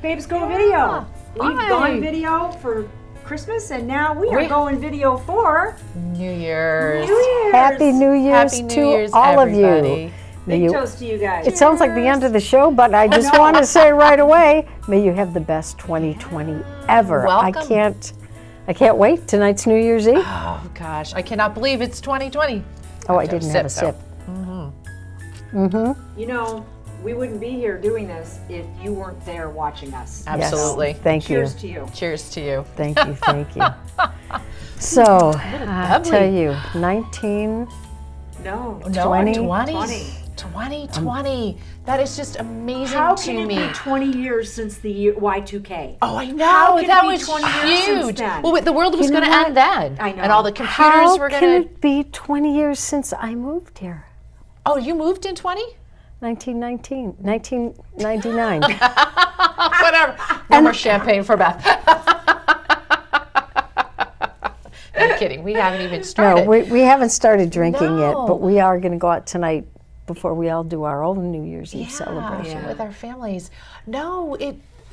Babes Go Video. We've Hi. gone video for Christmas, and now we are going video for New Year's. New Year's. Happy New Year's Happy New to Year's, all of everybody. you. Big toast to you guys. It sounds like the end of the show, but I just want to say right away, may you have the best 2020 ever. Welcome. I can't wait. Tonight's New Year's Eve. Oh gosh, I cannot believe it's 2020. Oh, I didn't have a sip. You know, we wouldn't be here doing this if you weren't there watching us. Absolutely. Yes. Thank you. Cheers to you. Cheers to you. Thank you. Thank you. So, I'll bubbly. tell you, 19. No. 20. 2020. That is just amazing How to can it me. be 20 years since the year Y2K? Oh, I know. How can that it be was 20 years since huge. then? Well, the world was You know going to what? end then. I know. And all the computers How were can going to. it be 20 years since I moved here? Oh, you moved in 20? 1999. Whatever. No more champagne for Beth. I'm kidding. We haven't even started. No, we haven't started drinking yet, No. but we are going to go out tonight before we all do our own New Year's Eve celebration. With our families. No,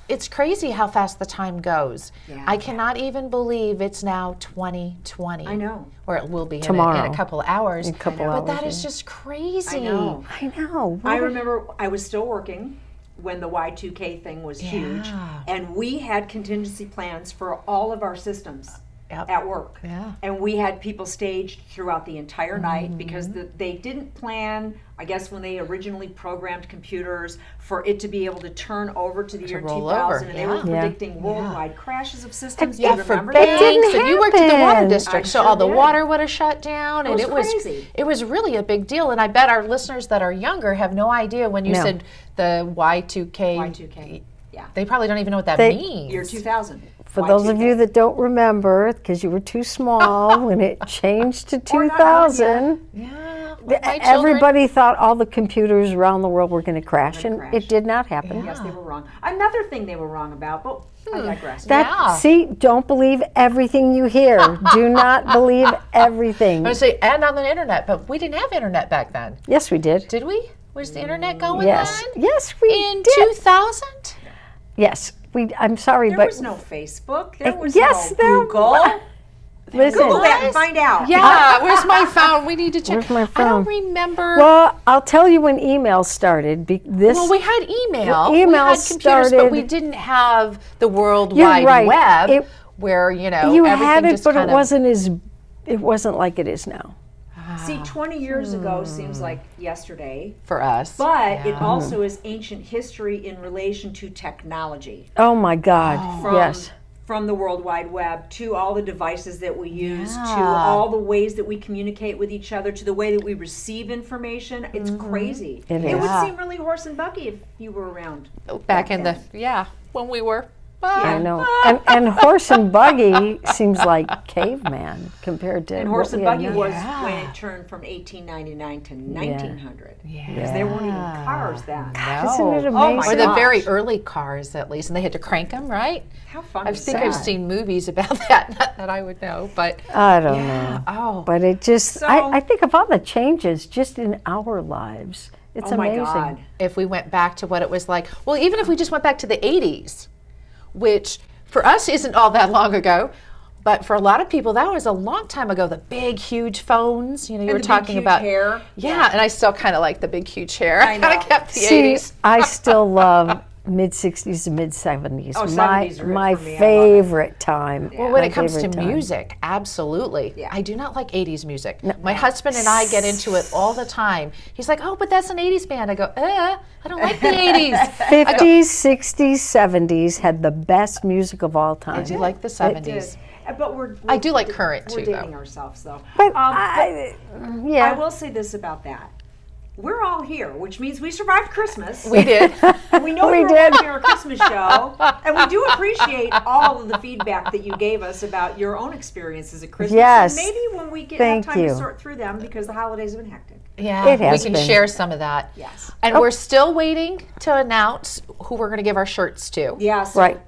it's crazy how fast the time goes. Yeah. I cannot even believe it's now 2020. I know. Or it will be Tomorrow. in a couple of hours. In a couple But hours, that is yeah. just crazy. I know. I know. I remember I was still working when the Y2K thing was huge, and we had contingency plans for all of our systems at work. Yeah. And we had people staged throughout the entire night because they didn't plan, I guess when they originally programmed computers, for it to be able to turn over to the year roll 2000, over, and they were Yeah. predicting worldwide crashes of systems. Yeah, Do you for remember banks, that? didn't and you worked at the water happen. district, I so sure all the did. water would have shut down, and was it was crazy. it was really a big deal. And I bet our listeners that are younger have no idea when you No. said the Y2K. Y2K, yeah. They probably don't even know what that They- means. Year 2000. For those of you that don't remember, because you were too small when it changed to Or not born yet. 2000, Yeah, well, my children- everybody thought all the computers around the world were going to crash, and crash. it did not happen. Yes, they were wrong. Another thing they were wrong about, but I digress. See, don't believe everything you hear. Do not believe everything. I would say, and on the internet, but we didn't have internet back then. Yes, we did. Did we? Was the internet going Yes, on? yes, we In did. 2000? Yes, I'm sorry, There but was no Facebook. There was yes, no there Google. listen. Google that and find out. Yeah, where's my phone? We need to check. Where's my I phone? don't remember. Well, I'll tell you when email started. Well, we had email. Email we had computers, but we started- didn't have the World You're Wide right. Web, where you everything had it, just but kind it wasn't like it is now. See, 20 years ago seems like yesterday, for us. but it also is ancient history in relation to technology. Oh my God! From, Yes. from the World Wide Web to all the devices that we use, to all the ways that we communicate with each other, to the way that we receive information. It's crazy. It It would is. seem really horse and buggy if you were around. back in the when we were. I know. And horse and buggy seems like caveman compared to And horse what and we have buggy now. was when it turned from 1899 to 1900. Because there weren't even cars then. Isn't it Oh my amazing? Or the gosh. very early cars, at least, and they had to crank them, right? How fun I was think that? I've seen movies about that. Not that I would know, but I don't know. oh, But it just, So- I think of all the changes just in our lives. It's Oh my amazing. God. if we went back to what it was like, well, even if we just went back to the 80s, which for us isn't all that long ago, but for a lot of people that was a long time ago. The big, huge phones, you were the big, talking huge about hair. Yeah, and I still kind of like the big, huge hair. I know. kind of kept the See, 80s. I still love mid-60s to mid-70s. Oh, my 70s are it my for me. I love it. favorite time. Well, when My it comes to favorite time. music, absolutely. Yeah. I do not like 80s music. My husband and I get into it all the time. He's like, oh, but that's an 80s band. I go, I don't like the 80s. 50s, 60s, 70s had the best music of all time. I do like the It 70s. did. But I do like current, we're too, dating though. ourselves, though. But I yeah, will say this about that. We're all here, which means we survived Christmas. We did. And we know We you were did. watching our Christmas show. And we do appreciate all of the feedback that you gave us about your own experiences at Christmas. Yes. And maybe when we have Thank time to you. sort through them, because the holidays have been hectic. Yeah, It has we can been. share some of that. Yes. And we're still waiting to announce who we're going to give our shirts to. Yeah, so right.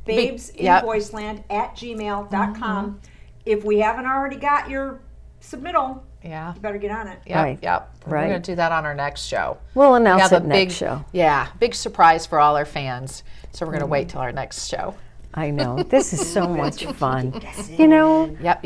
babesinvoiceland at gmail.com. If we haven't already got your submittal, Yeah. You better get on it. Yep, Right, yep. right. We're going to do that on our next show. We'll We announce have it a next big show. Yeah, big surprise for all our fans. So we're going to wait till our next show. I know. This is so much fun. You know, Yep.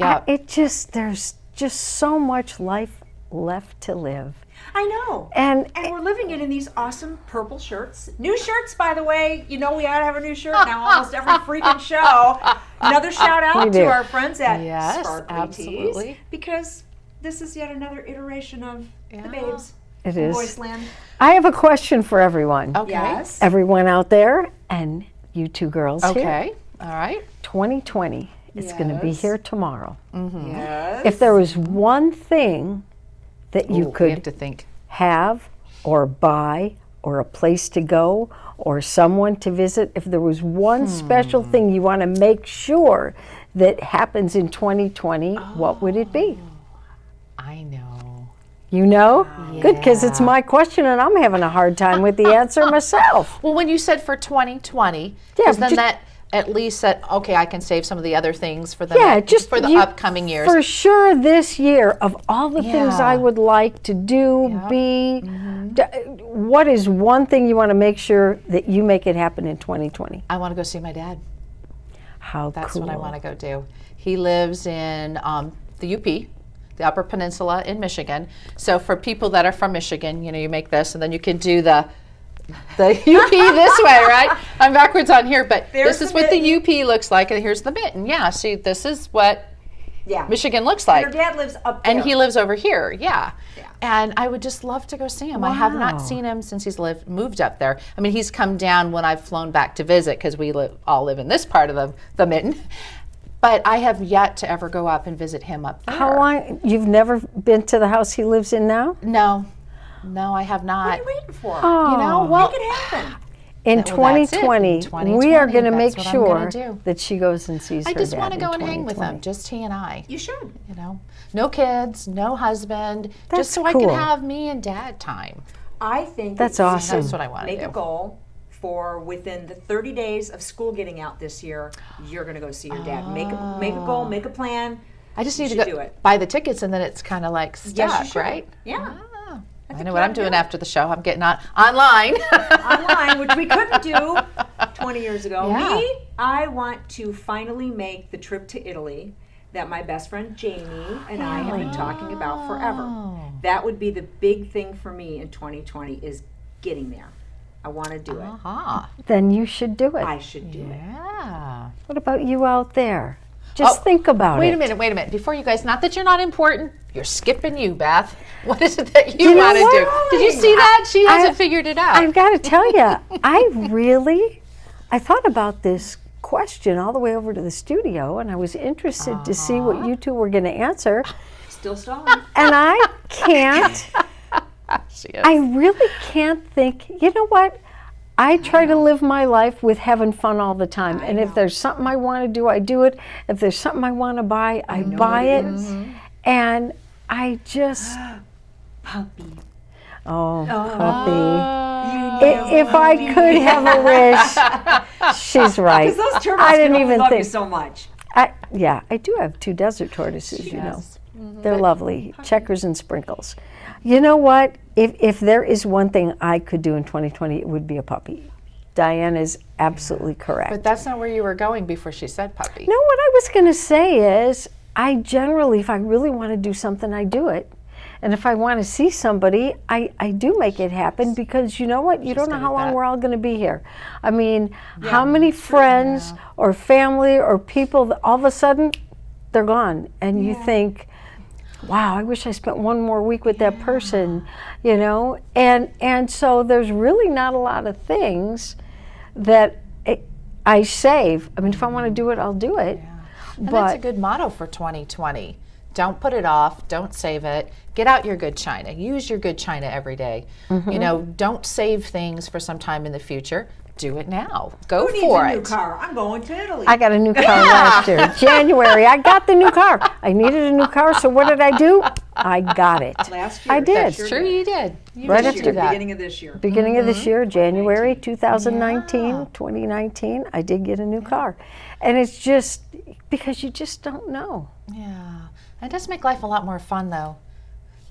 there's just so much life left to live. I know. And we're living it in these awesome purple shirts. New shirts, by the way. You know we ought to have a new shirt now almost every freaking show. Another shout out We to do. our friends at Yes, Sparkly absolutely. Tees, because this is yet another iteration of the babes. it from is. Voiceland. I have a question for everyone. Okay. Yes. Everyone out there and you two girls here. Okay. All right. 2020 is going to be Yes. here tomorrow. Yes. If there was one thing that you Ooh, we could have to think. have or buy or a place to go or someone to visit, if there was one special thing you want to make sure that happens in 2020, what would it be? I know. You know? Good, because it's Yeah. my question and I'm having a hard time with the answer myself. Well, when you said for 2020, Yeah, because then just- that at least said, okay, I can save some of the other things for the Yeah, just for the you- upcoming years. For sure this year, of all the things Yeah. I would like to do, Yeah. be, what is one thing you want to make sure that you make it happen in 2020? I want to go see my dad. How That's cool. what I want to go do. He lives in the UP, the Upper Peninsula in Michigan. So for people that are from Michigan, you make this, and then you can do the UP this way, right? I'm backwards on here, but There's this is the what the mitten. UP looks like, and here's the mitten. Yeah, see, this is what Yeah. Michigan looks And like. her dad lives up there. And he lives over here, yeah. Yeah. And I would just love to go see him. I have Wow. not seen him since he's moved up there. I mean, he's come down when I've flown back to visit because we all live in this part of the mitten. But I have yet to ever go up and visit him up there. How long? You've never been to the house he lives in now? No, I have What not. are you waiting for? You know, well, Make it happen. In Well, that's it. 2020, In 2020, we are going to that's make what I'm gonna sure do. that she goes and sees I her just dad want to in go and hang with 2020. him, just he and I. You should. No kids, no husband, That's just so I cool. can have me and dad time. I think That's that you awesome. That's what I want to make do. a goal for within the 30 days of school getting out this year, you're going to go see your dad. Make a goal, make a plan. I just You need to should go do it. buy the tickets, and then it's kind of like stuck, Yes, you should. right? Yeah. Ah, I think know you what I'm ought to doing do it. after the show. I'm getting online. Online, which we couldn't do 20 years ago. Yeah. Me, I want to finally make the trip to Italy that my best friend Jamie and I have been talking about forever. That would be the big thing for me in 2020 is getting there. I want to do it. Aha. Then you should do it. I should do it. Yeah. What about you out there? Just Oh, think about Wait it. a minute. Before you guys, not that you're not important, you're skipping you, Beth. What is it that you You know want to what? do? Did you see that? She hasn't I- figured it out. I've got to tell you, I thought about this question all the way over to the studio, and I was interested to see what you two were going to answer. Still stalling. And I can't, She is. I really can't think, you know what? I try to live my life with having fun all the time. And if there's something I want to do, I do it. If there's something I want to buy, I buy it. And I just, Puppy. oh, puppy. You If I could have a wish, she's right. Because those turtles I can didn't only even love you think. so much. Yeah, I do have 2 desert tortoises, you know. They're lovely, checkers and sprinkles. You know what? If there is one thing I could do in 2020, it would be a puppy. Diane is absolutely correct. But that's not where you were going before she said puppy. No, what I was going to say is, I generally, if I really want to do something, I do it. And if I want to see somebody, I do make it happen because you know what? You don't know good how at long that. we're all going to be here. I mean, how many friends or family or people that all of a sudden they're gone, and you think, wow, I wish I spent one more week with that person, you know? And so there's really not a lot of things that I save. I mean, if I want to do it, I'll do it. And But that's a good motto for 2020. Don't put it off. Don't save it. Get out your good china. Use your good china every day. You know, don't save things for some time in the future. Do it now. Go Who needs for a new it. car? I'm going to Italy. I got a new car last year. January, I got the new car. I needed a new car, so what did I do? I got it. Last year. I did. Sure Sure, you did. You Right did after do that. Beginning of this year. Beginning of this year, January 2019, Yeah. 2019, I did get a new car. And it's just because you just don't know. Yeah. It does make life a lot more fun, though.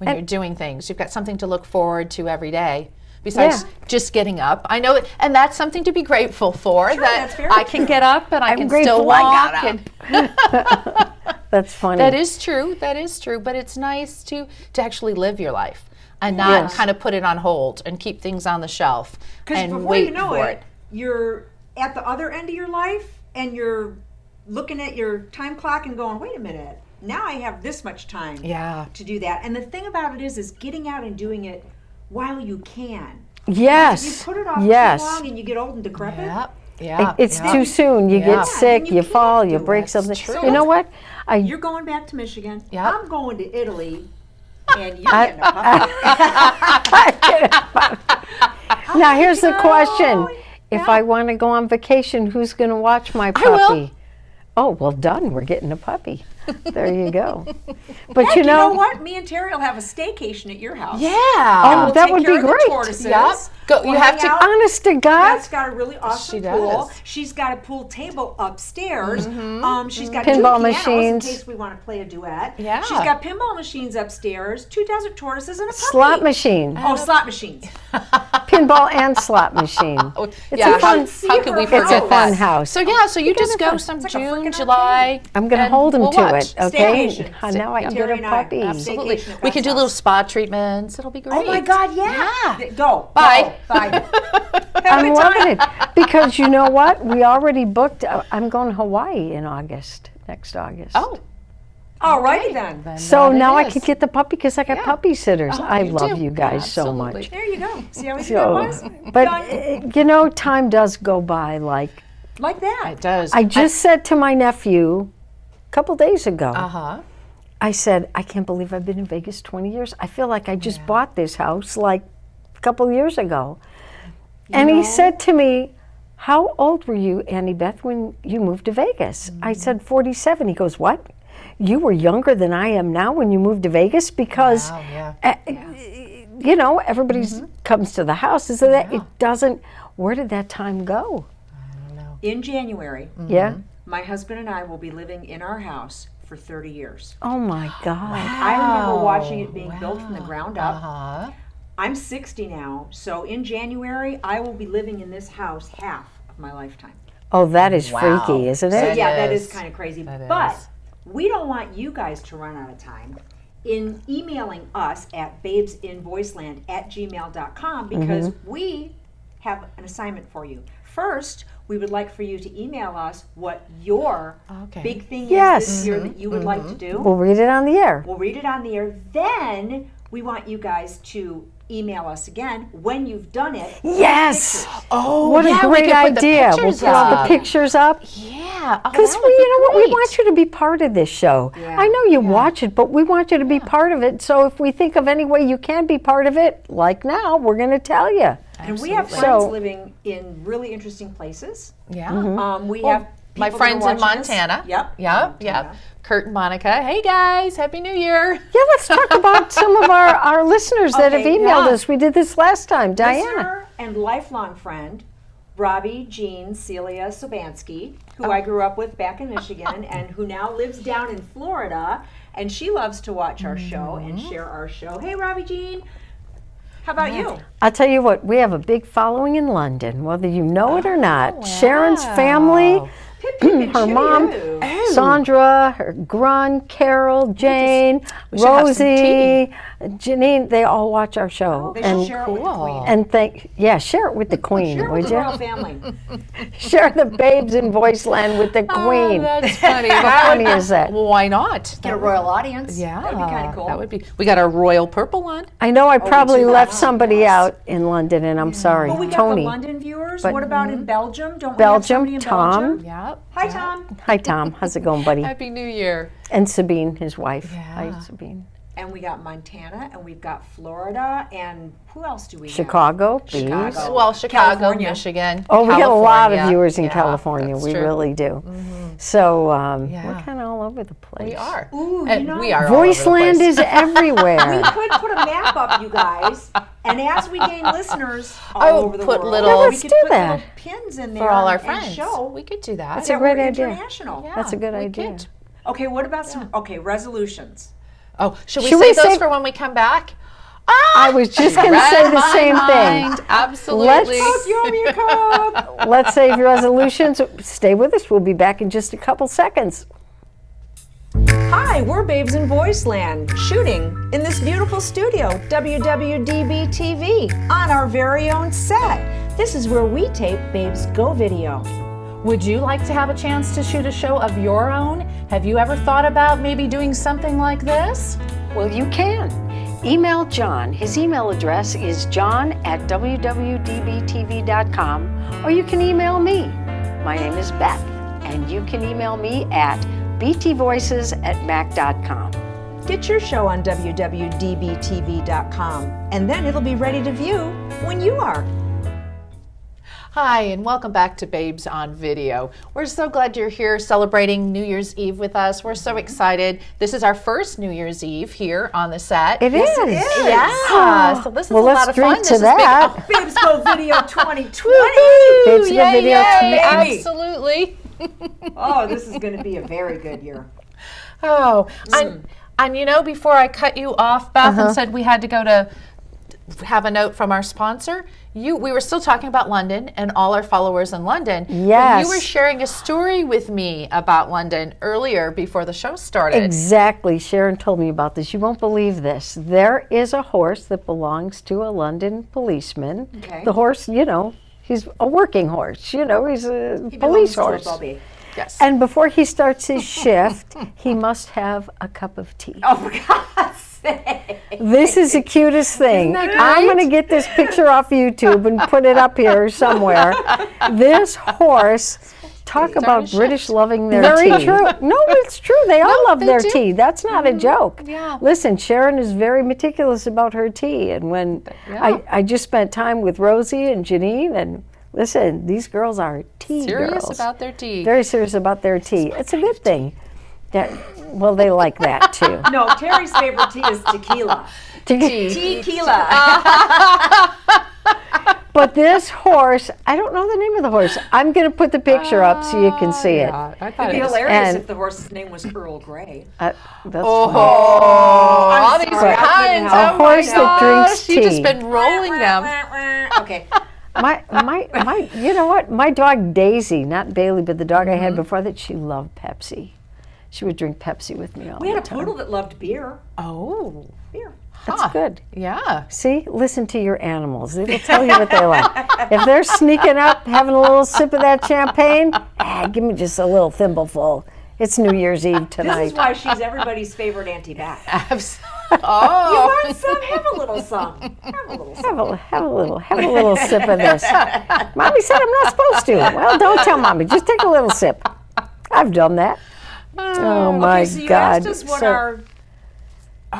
when you're doing things. You've got something to look forward to every day. Besides just getting up. I know, and that's something to be grateful for, that's that very I can true. get up and I can still grateful I walk. got And That's funny. that is true. That is true. But it's nice to actually live your life and not kind of put it on hold and keep things on the shelf Because and before wait you know for it, you're at the other end of your life and you're looking at your time clock and going, wait a minute, now I have this much time to do that. And the thing about it is getting out and doing it while you can. Yes. If you put it off yes. too long and you get old and decrepit. It's too soon. You get sick, then you you can't fall, do you it. break That's something. true. You know what? You're going back to Michigan. Yep. I'm going to Italy. And you're getting a puppy. Now here's the question. If I want to go on vacation, who's going to watch my puppy? will. Oh, well done. We're getting a puppy. There you go. But Heck, you know what? Me and Terry will have a staycation at your house. Yeah. Oh, We'll that take would care be of the great. tortoises. Yep. Go- We'll you have hang to- out. honest to God, That's got a really awesome She pool. does. She's got a pool table upstairs. She's got Pinball two pianos machines. in case we want to play a duet. Yeah. She's got pinball machines upstairs, 2 desert tortoises, and a puppy. slot machine, Oh, slot machines. pinball and slot machine. It's yeah, a fun. how could we It's a forget fun that? house. So yeah, so you just together. go some It's like a June, freaking July. I'm going to and hold him we'll to watch. it. Okay, Staycation. now I can Terry get a and I. puppy. Absolutely. Staycation at We can Beth's do little house. spa treatments. It'll be great. Oh my God, yeah. Go. Bye. Go. Bye. I'm loving it because you know what? We already booked. I'm going to Hawaii in August, next August. Oh. All righty then. So that now I is. can get the puppy because I got Yeah. puppy sitters. I you love do. you guys so Absolutely. much. There you go. See how easy So, that was? but Done. you know, time does go by like. Like that. It does. I just said to my nephew a couple days ago, Uh-huh. I said, I can't believe I've been in Vegas 20 years. I feel like I just bought this house like a couple years ago. And he said to me, how old were you, Annie Beth, when you moved to Vegas? I said, 47. He goes, what? You were younger than I am now when you moved to Vegas? Because, Wow, yeah. you know, everybody comes to the house. So that it doesn't, where did that time go? In January, Yeah? my husband and I will be living in our house for 30 years. Oh my God. I remember watching it being built from the ground up. Uh-huh. I'm 60 now, so in January, I will be living in this house half of my lifetime. Oh, that is Wow. freaky, isn't So it? yeah, that is. is kind of crazy. That But is. we don't want you guys to run out of time in emailing us at babesinvoiceland@gmail.com because we have an assignment for you. First, we would like for you to email us what your Okay. big thing Yes. is this year that you would like to do. We'll read it on the air. We'll read it on the air. Then we want you guys to email us again when you've done it. Yes. Pictures. Oh, What yeah, a we great could put the idea. We'll pictures put all the up. pictures up. Yeah. Oh, Because that would be you know what? We great. want you to be part of this show. Yeah. I know you watch it, but we want you to be part of it. So if we think of any way you can be part of it, like now, we're going to tell you. And we have Absolutely. friends So- living in really interesting places. Yeah. We have My people that are friends in watching this. Montana. Yep. Yep. Yep. Kurt and Monica. Hey guys, Happy New Year. Yeah, let's talk about some of our listeners that have Okay, emailed yeah. us. We did this last time. Diana. Listener and lifelong friend, Robbie Jean Celia Sobansky, who Oh. I grew up with back in Michigan and who now lives down in Florida. And she loves to watch our show and Mm-hmm. share our show. Hey, Robbie Jean. How about you? I'll tell you what, we have a big following in London, whether you know it or not. Sharon's family, her mom, Sandra, her Grun, Carol, Jane, we should have some Rosie, Janine, they all watch our show. They should share it with the cool. queen. Share it with the queen, Share it would with the you? royal family. Share the babes in Voiceland with the queen. Oh, that's funny. How funny is that? Well, why not? Get a royal audience. Yeah. That would be kind of cool. That would be. We got our royal purple on. I know I probably too. left Oh, somebody yes. out in London, and I'm sorry. Well, we got Tony. the London viewers. But- What about in Belgium? Don't we have Belgium, somebody in Tom. Belgium? Yep. Hi, Tom. Hi, Tom. How's it going, buddy? Happy New Year. And Sabine, his wife. Yeah. Hi, Sabine. And we got Montana, and we've got Florida, and who else do we have? Chicago, please. Chicago. Well, Chicago, California. Michigan. Oh, we got a lot of California. viewers in Yeah, California. that's We true. really do. So Yeah. we're kind of all over the place. We are. Ooh, And you know, we are. all over the Voiceland place. is everywhere. We could put a map up, you guys, and as we gain listeners all Oh, over the put world, little- Yeah, we let's could do put that. little pins in there for all our and friends. show We could do that. That's that a great we're idea. international. Yeah, That's a good we idea. could. Okay, what about some resolutions? Oh, should we Should save we those save- for when we come back? I was just going to Read say the my same mind. thing. Absolutely. Let's save your resolutions. Stay with us. We'll be back in just a couple seconds. Hi, we're Babes in Voiceland, shooting in this beautiful studio, WWDB TV, on our very own set. This is where we tape Babes Go Video. Would you like to have a chance to shoot a show of your own? Have you ever thought about maybe doing something like this? Well, you can. Email John. His email address is john@wwdbtv.com, or you can email me. My name is Beth, and you can email me at btvoices@mac.com. Get your show on wwdbtv.com, and then it'll be ready to view when you are. Hi, and welcome back to Babes on Video. We're so glad you're here celebrating New Year's Eve with us. We're so excited. This is our first New Year's Eve here on the set. It is. Yeah, so this is a lot of fun. Let's drink to that. Babes Go Video 2020. Babes Go Video Yay, 2020. absolutely. Oh, this is going to be a very good year. Oh, and you know, before I cut you off, Beth, and said we had to go to have a note from our sponsor, we were still talking about London and all our followers in London. Yes. But you were sharing a story with me about London earlier before the show started. Exactly. Sharon told me about this. You won't believe this. There is a horse that belongs to a London policeman. Okay. The horse, you know, he's a working horse. You know, he's a police horse. Yes. And before he starts his shift, he must have a cup of tea. Oh, for God's sake. This is the cutest thing. Isn't that I'm great? going to get this picture off YouTube and put it up here somewhere. This horse, talk about shift. British loving their Very tea. true. No, it's true. They all love they their do. tea. That's not a joke. Yeah. Listen, Sharon is very meticulous about her tea. And when I just spent time with Rosie and Janine, and listen, these girls are tea Serious girls. about their tea. Very serious about their tea. It's a good thing. Well, they like that too. No, Terry's favorite tea is tequila. Tequila. But this horse, I don't know the name of the horse. I'm going to put the picture up so you can see it. I It'd thought be it was. hilarious and- if the horse's name was Earl Grey. That's funny. All these sorry, I couldn't puns. help Oh it. my A horse that gosh, drinks you've just tea. been rolling them. Okay. My, you know what? My dog Daisy, not Bailey, but the dog I had before that, she loved Pepsi. She would drink Pepsi with me all We the had a time. poodle that loved beer. Oh, Beer. That's good. yeah. See, listen to your animals. They will tell you what they like. If they're sneaking up, having a little sip of that champagne, give me just a little thimbleful. It's New Year's Eve This tonight. is why she's everybody's favorite Auntie Beth. Oh. You want some? Have a little some. Have a little some. Have a little sip of this. Mommy said I'm not supposed to. Well, don't tell Mommy. Just take a little sip. I've done that. Oh my Okay, so you God. asked us what So- our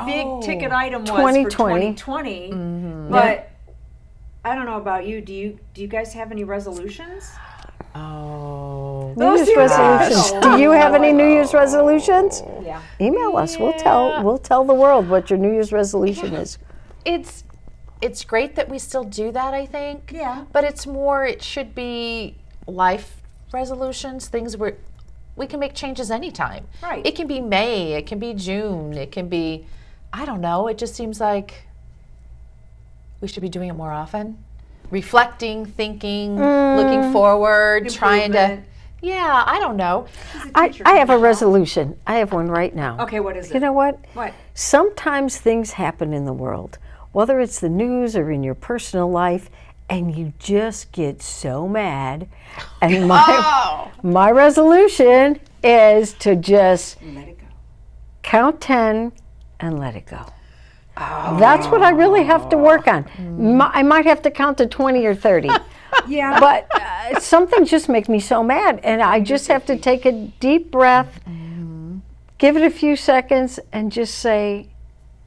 big ticket item was 2020. for 2020, but I don't know about you. Do you guys have any resolutions? Oh. New Year's resolutions. Do you have any New Year's resolutions? Yeah. Email us. We'll tell the world what your New Year's resolution is. It's great that we still do that, I think. Yeah. But it should be life resolutions, things where we can make changes anytime. Right. It can be May, it can be June, it can be, I don't know, it just seems like we should be doing it more often. Reflecting, thinking, looking forward, trying to, Improvement. yeah, I don't know. I have a resolution. I have one right now. Okay, what is it? You know what? What? Sometimes things happen in the world, whether it's the news or in your personal life, and you just get so mad. And my resolution is to just Let it go. count 10 and let it go. That's what I really have to work on. I might have to count to 20 or 30. Yeah. But something just makes me so mad, and I just have to take a deep breath, give it a few seconds, and just say,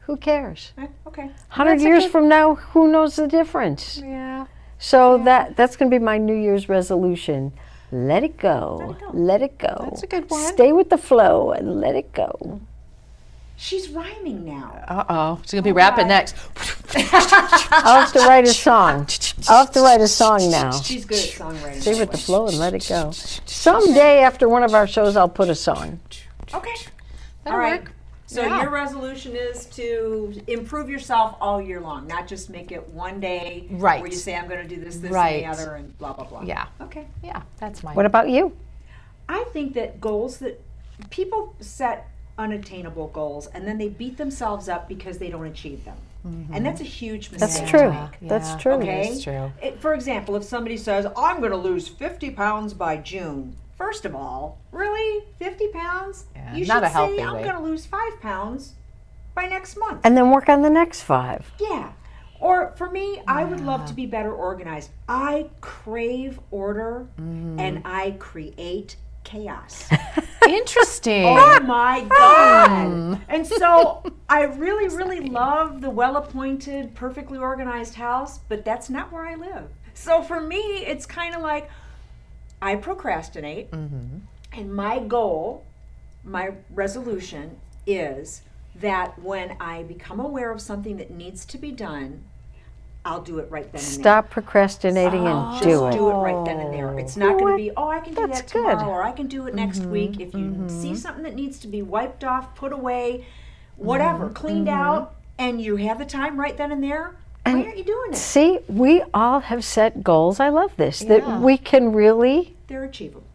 who cares? Okay. 100 years from now, who knows the difference? Yeah. So that's going to be my New Year's resolution. Let it go. Let it go. That's a good one. Stay with the flow and let it go. She's rhyming now. Uh-oh. She's going to be rapping next. I'll have to write a song. I'll have to write a song now. She's good at songwriting. Stay with the flow and let it go. Someday after one of our shows, I'll put a song. Okay. That'll All right. work. So Yeah. your resolution is to improve yourself all year long, not just make it one day Right. where you say, I'm going to do this, this, Right. and the other, and blah, blah, blah. Yeah. Okay. Yeah, that's mine. What about you? I think that goals that people set unattainable goals and then they beat themselves up because they don't achieve them. And that's a huge mistake. That's true. Yeah. That's true. Okay. That's true. For example, if somebody says, I'm going to lose 50 pounds by June. First of all, really? 50 pounds? Yeah, You not should a healthy say, I'm weight. going to lose 5 pounds by next month. And then work on the next 5. Yeah. Or for me, I would love to be better organized. I crave order and I create chaos. Interesting. Oh my God. And so I really, really love the well-appointed, perfectly organized house, but that's not where I live. So for me, it's kind of like I procrastinate, and my goal, my resolution is that when I become aware of something that needs to be done, I'll do it right then and there. Stop procrastinating and Just do it. do it right then and there. It's not going to be, I can do That's that tomorrow, good. or I can do it next week. If you see something that needs to be wiped off, put away, whatever, cleaned out, and you have the time right then and there, why aren't you doing it? See, we all have set goals. I love this, Yeah. that we can really, They're achievable.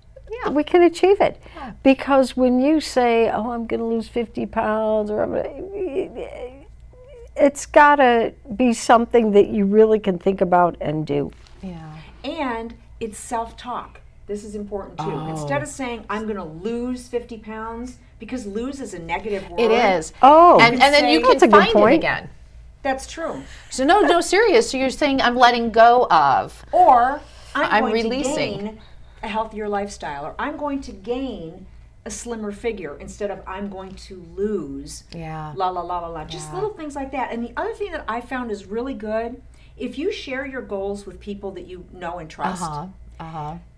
we can achieve it. Because when you say, oh, I'm going to lose 50 pounds, or I'm gonna, it's got to be something that you really can think about and do. Yeah. And it's self-talk. This is important too. Instead of saying, I'm going to lose 50 pounds, because lose is a negative word. It is. Oh, And then you say- can That's a good find it point. again. That's true. So no, serious. So you're saying I'm letting go of. Or I'm going releasing. to gain a healthier lifestyle, or I'm going to gain a slimmer figure instead of I'm going to lose. Yeah. La la la la la. Just little things like that. And the other thing that I found is really good, if you share your goals with people that you know and trust,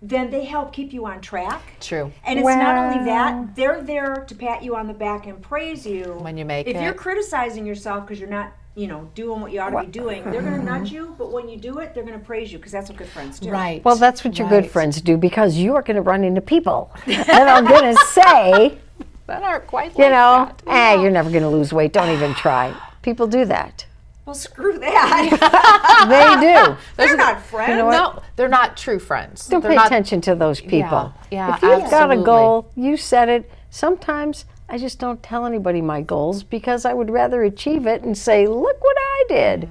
then they help keep you on track. True. And it's not only that, they're there to pat you on the back and praise you. When you make if it. you're criticizing yourself because you're not, doing what you ought to be doing, they're going to nudge you, but when you do it, they're going to praise you because that's what good friends do. Right. Well, that's what your Right. good friends do, because you are going to run into people that are going to say, that aren't quite you like know, that. you're never going to lose weight. Don't even try. People do that. Well, screw that. They do. They're not friends. No, they're not true friends. Don't They're pay not, attention to those people. Yeah, If you've got a absolutely. goal, you set it. Sometimes I just don't tell anybody my goals because I would rather achieve it and say, look what I did.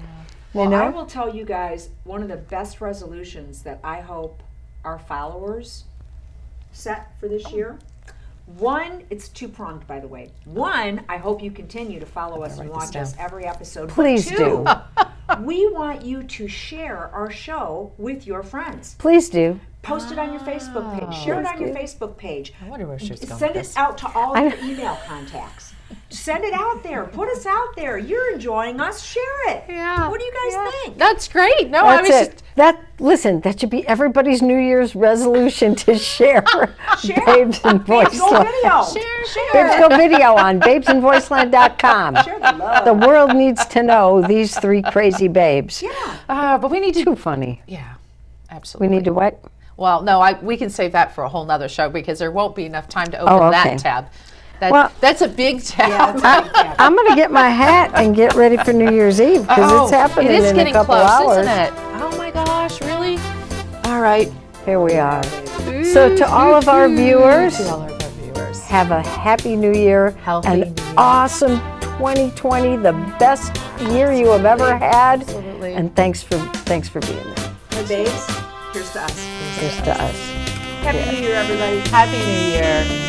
Well, I will tell you guys, one of the best resolutions that I hope our followers set for this year. One, it's two-pronged, by the way. One, I hope you continue to follow us and write this watch us down. every episode. But Please two, we want you to share our show with your friends. Please do. Post it on your Facebook page. Share it on your Facebook page. I wonder where she was going Send with it this. out to all of your email contacts. Send it out there. Put us out there. You're enjoying us. Share it. Yeah. What do you guys think? That's great. No, I That's was it. Listen, that should be everybody's New Year's resolution to share Babes in Go Voiceland. video. Share. Babes Go Video on babesandvoiceland.com. Share the love. The world needs to know these 3 crazy babes. Yeah. But we need to. Too funny. Yeah, We absolutely. need to what? Well, no, we can save that for a whole nother show because there won't be enough time to open Oh, okay. that tab. Well- That's a big tab. I'm going to get my hat and get ready for New Year's Eve because it's happening it is in getting a couple close, hours. isn't it? Oh my gosh, really? All right. Here we are. So to all of our viewers, To all of our viewers. have a happy New Year, Healthy an New Year. awesome 2020, the best year you have ever had. Absolutely. And thanks for being there. Hey, babes, here's to us. Here's to us. Happy New Year, everybody. Happy New Year.